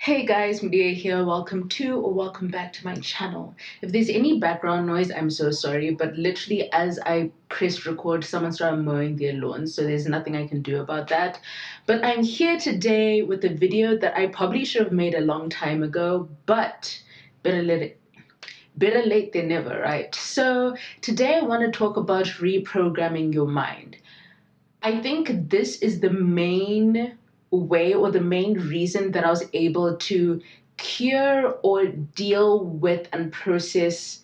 Hey guys, Mudiwa here. Welcome back to my channel. If there's any background noise, I'm so sorry, but literally as I pressed record, someone started mowing their lawn, so there's nothing I can do about that. But I'm here today with a video that I probably should have made a long time ago, but better late than never, right? So today I want to talk about reprogramming your mind. I think this is the main way or the main reason that I was able to cure or deal with and process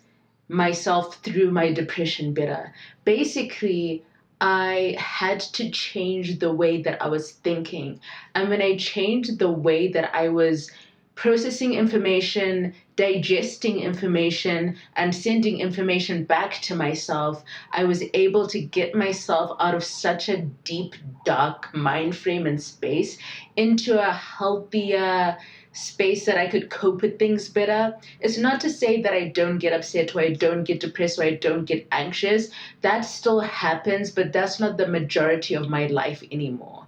myself through my depression better. Basically, I had to change the way that I was thinking. And when I changed the way that I was processing information, digesting information, and sending information back to myself, I was able to get myself out of such a deep, dark mind frame and space into a healthier space that I could cope with things better. It's not to say that I don't get upset or I don't get depressed or I don't get anxious. That still happens, but that's not the majority of my life anymore.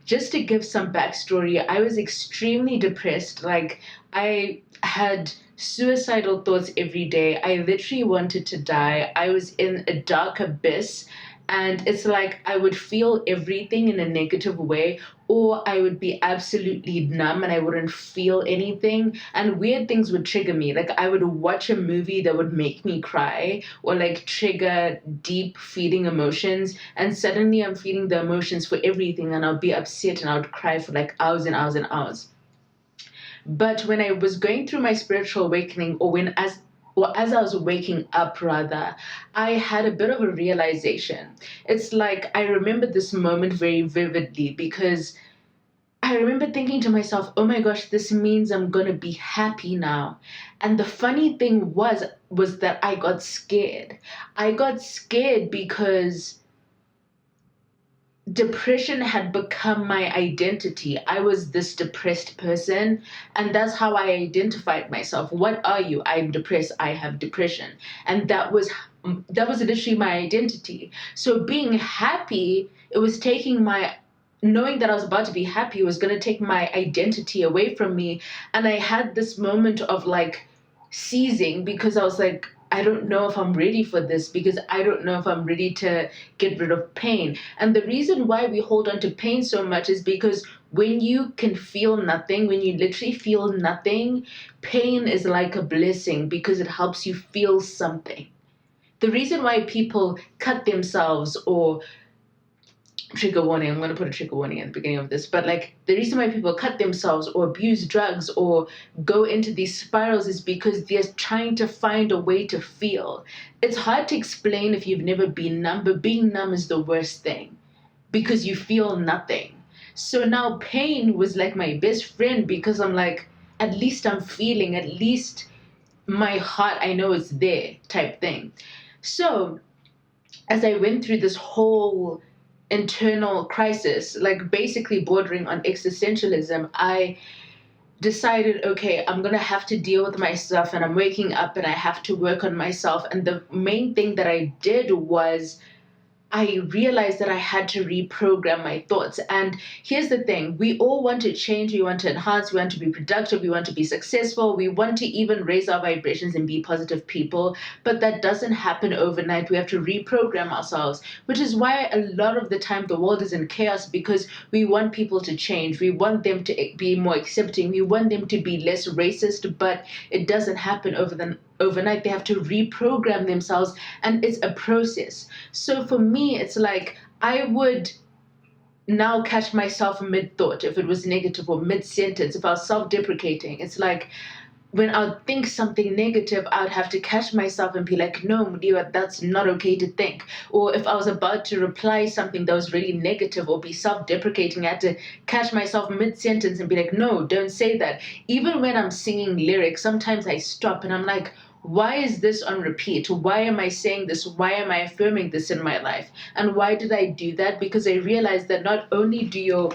Just to give some backstory, I was extremely depressed. Like, I had suicidal thoughts every day. I literally wanted to die. I was in a dark abyss. And it's like I would feel everything in a negative way, or I would be absolutely numb and I wouldn't feel anything. And weird things would trigger me. Like I would watch a movie that would make me cry or like trigger deep feeling emotions. And suddenly I'm feeling the emotions for everything and I'll be upset and I would cry for like hours and hours and hours. But when I was going through my spiritual awakening, as I was waking up, rather, I had a bit of a realization. It's like I remember this moment very vividly because I remember thinking to myself, oh my gosh, this means I'm going to be happy now. And the funny thing was that I got scared. I got scared because depression had become my identity. I was this depressed person, and that's how I identified myself. What are you? I'm depressed. I have depression. And that was literally my identity. So being happy, it was taking my knowing that I was about to be happy was going to take my identity away from me. And I had this moment of like seizing because I was like, I don't know if I'm ready for this because I don't know if I'm ready to get rid of pain. And the reason why we hold on to pain so much is because when you can feel nothing, when you literally feel nothing, pain is like a blessing because it helps you feel something. The reason why people cut themselves or trigger warning, I'm going to put a trigger warning at the beginning of this, but like the reason why people cut themselves or abuse drugs or go into these spirals is because they're trying to find a way to feel. It's hard to explain if you've never been numb, but being numb is the worst thing because you feel nothing. So now pain was like my best friend because I'm like, at least I'm feeling, at least my heart, I know it's there type thing. So as I went through this whole internal crisis, like basically bordering on existentialism, I decided, okay, I'm gonna have to deal with myself and I'm waking up and I have to work on myself. And the main thing that I did was I realized that I had to reprogram my thoughts. And here's the thing, we all want to change, we want to enhance, we want to be productive, we want to be successful, we want to even raise our vibrations and be positive people, but that doesn't happen overnight. We have to reprogram ourselves, which is why a lot of the time the world is in chaos because we want people to change, we want them to be more accepting, we want them to be less racist, but it doesn't happen overnight. They have to reprogram themselves and it's a process. So for me, it's like I would now catch myself mid-thought if it was negative or mid-sentence, if I was self-deprecating. It's like when I would think something negative, I would have to catch myself and be like, no, Mudiwa, that's not okay to think. Or if I was about to reply something that was really negative or be self-deprecating, I had to catch myself mid-sentence and be like, no, don't say that. Even when I'm singing lyrics, sometimes I stop and I'm like, why is this on repeat? Why am I saying this? Why am I affirming this in my life? And why did I do that? Because I realized that not only do your,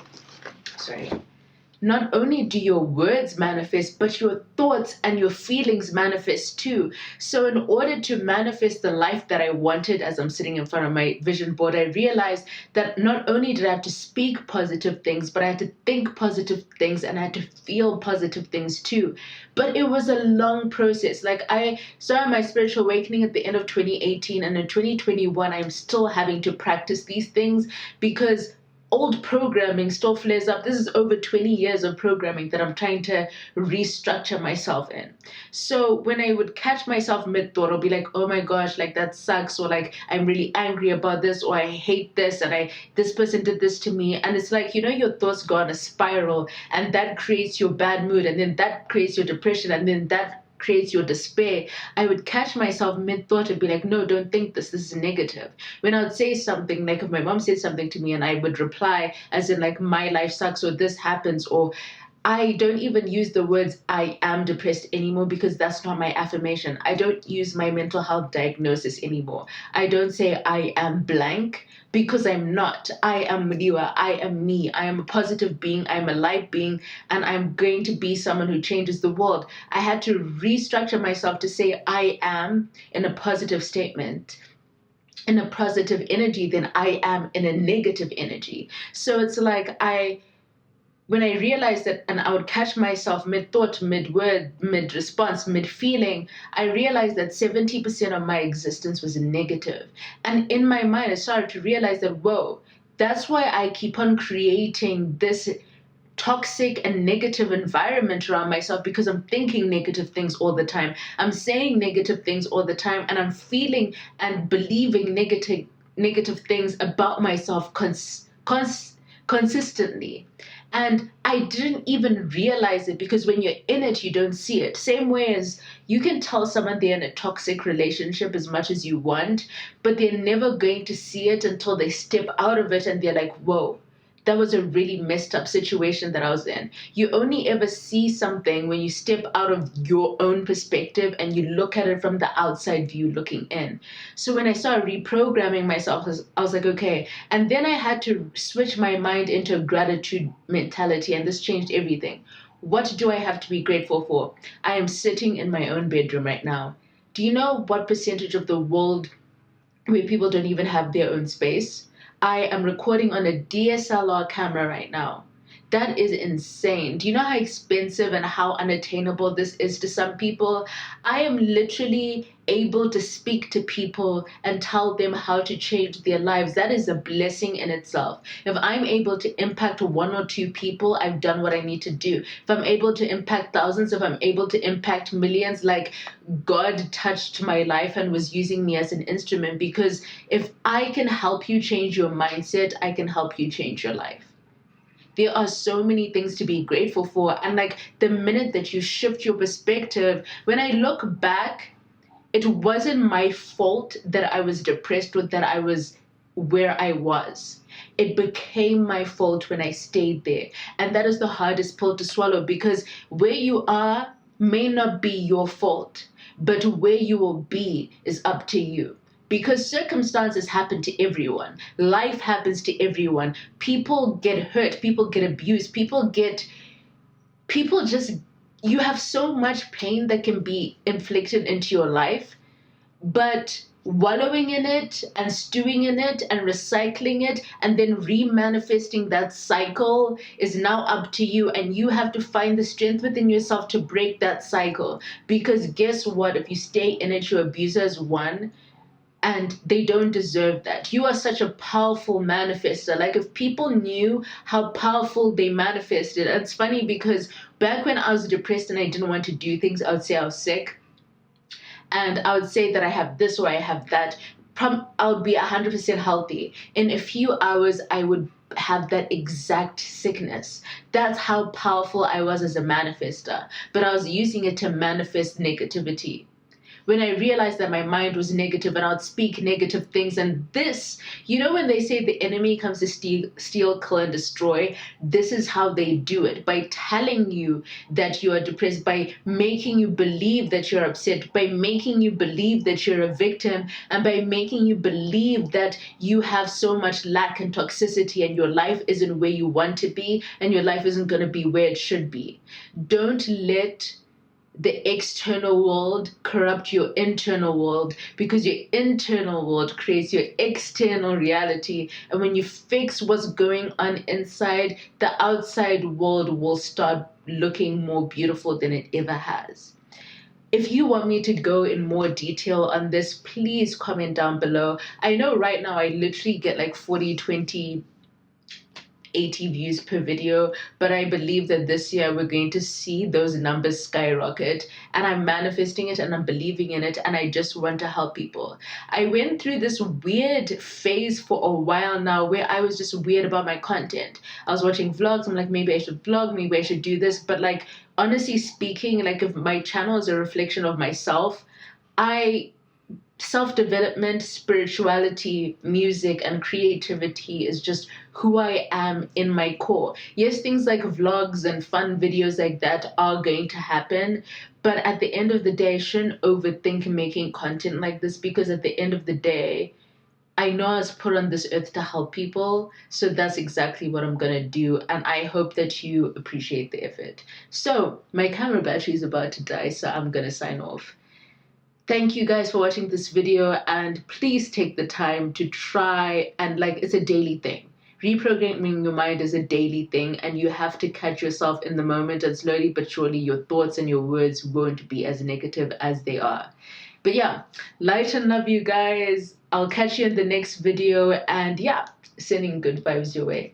not only do your words manifest, but your thoughts and your feelings manifest too. So in order to manifest the life that I wanted, as I'm sitting in front of my vision board, I realized that not only did I have to speak positive things, but I had to think positive things and I had to feel positive things too. But it was a long process. Like, I started my spiritual awakening at the end of 2018, and in 2021 I'm still having to practice these things because old programming still flares up. This is over 20 years of programming that I'm trying to restructure myself in. So when I would catch myself mid-thought, I'll be like, oh my gosh, like that sucks, or like I'm really angry about this, or I hate this, and this person did this to me. And it's like, your thoughts go on a spiral, and that creates your bad mood, and then that creates your depression, and then that creates your despair. I would catch myself mid-thought and be like, no, don't think this is negative. When I would say something, like if my mom said something to me and I would reply as in like, my life sucks, or this happens, or I don't even use the words I am depressed anymore because that's not my affirmation. I don't use my mental health diagnosis anymore. I don't say I am blank because I'm not. I am Mudiwa. I am me. I am a positive being. I'm a light being, and I'm going to be someone who changes the world. I had to restructure myself to say I am in a positive statement, in a positive energy, than I am in a negative energy. So it's like when I realized that, and I would catch myself mid-thought, mid-word, mid-response, mid-feeling, I realized that 70% of my existence was negative. And in my mind, I started to realize that, whoa, that's why I keep on creating this toxic and negative environment around myself, because I'm thinking negative things all the time. I'm saying negative things all the time, and I'm feeling and believing negative things about myself consistently. And I didn't even realize it, because when you're in it, you don't see it. Same way as you can tell someone they're in a toxic relationship as much as you want, but they're never going to see it until they step out of it and they're like, whoa, that was a really messed up situation that I was in. You only ever see something when you step out of your own perspective and you look at it from the outside view looking in. So when I started reprogramming myself, I was like, okay. And then I had to switch my mind into a gratitude mentality, and this changed everything. What do I have to be grateful for? I am sitting in my own bedroom right now. Do you know what percentage of the world where people don't even have their own space? I am recording on a DSLR camera right now. That is insane. Do you know how expensive and how unattainable this is to some people? I am literally able to speak to people and tell them how to change their lives. That is a blessing in itself. If I'm able to impact one or two people, I've done what I need to do. If I'm able to impact thousands, if I'm able to impact millions, like, God touched my life and was using me as an instrument. Because if I can help you change your mindset, I can help you change your life. There are so many things to be grateful for. And like, the minute that you shift your perspective, when I look back, it wasn't my fault that I was depressed or that I was where I was. It became my fault when I stayed there. And that is the hardest pill to swallow, because where you are may not be your fault, but where you will be is up to you. Because circumstances happen to everyone. Life happens to everyone. People get hurt. People get abused. You have so much pain that can be inflicted into your life. But wallowing in it and stewing in it and recycling it and then remanifesting that cycle is now up to you. And you have to find the strength within yourself to break that cycle. Because guess what? If you stay in it, your abusers won. And they don't deserve that. You are such a powerful manifester. Like, if people knew how powerful they manifested. And it's funny because back when I was depressed and I didn't want to do things, I would say I was sick. And I would say that I have this or I have that. I would be 100% healthy. In a few hours, I would have that exact sickness. That's how powerful I was as a manifester. But I was using it to manifest negativity. when I realized that my mind was negative and I'd speak negative things. And this, you know, when they say the enemy comes to steal, kill, and destroy, this is how they do it, by telling you that you are depressed, by making you believe that you're upset, by making you believe that you're a victim, and by making you believe that you have so much lack and toxicity and your life isn't where you want to be and your life isn't going to be where it should be. Don't let the external world corrupt your internal world, because your internal world creates your external reality. And when you fix what's going on inside, the outside world will start looking more beautiful than it ever has. If you want me to go in more detail on this, please comment down below. I know right now I literally get like 40, 20, 80 views per video, but I believe that this year we're going to see those numbers skyrocket, and I'm manifesting it and I'm believing in it, and I just want to help people. I went through this weird phase for a while now where I was just weird about my content. I was watching vlogs, I'm like, maybe I should vlog, maybe I should do this, but like, honestly speaking, like, if my channel is a reflection of myself, self-development, spirituality, music, and creativity is just who I am in my core. Yes, things like vlogs and fun videos like that are going to happen, but at the end of the day, I shouldn't overthink making content like this, because at the end of the day, I know I was put on this earth to help people, so that's exactly what I'm gonna do, and I hope that you appreciate the effort. So, my camera battery is about to die, so I'm gonna sign off. Thank you guys for watching this video, and please take the time to try and, like, it's a daily thing. Reprogramming your mind is a daily thing, and you have to catch yourself in the moment, and slowly but surely your thoughts and your words won't be as negative as they are. But yeah, light and love, you guys. I'll catch you in the next video, and yeah, sending good vibes your way.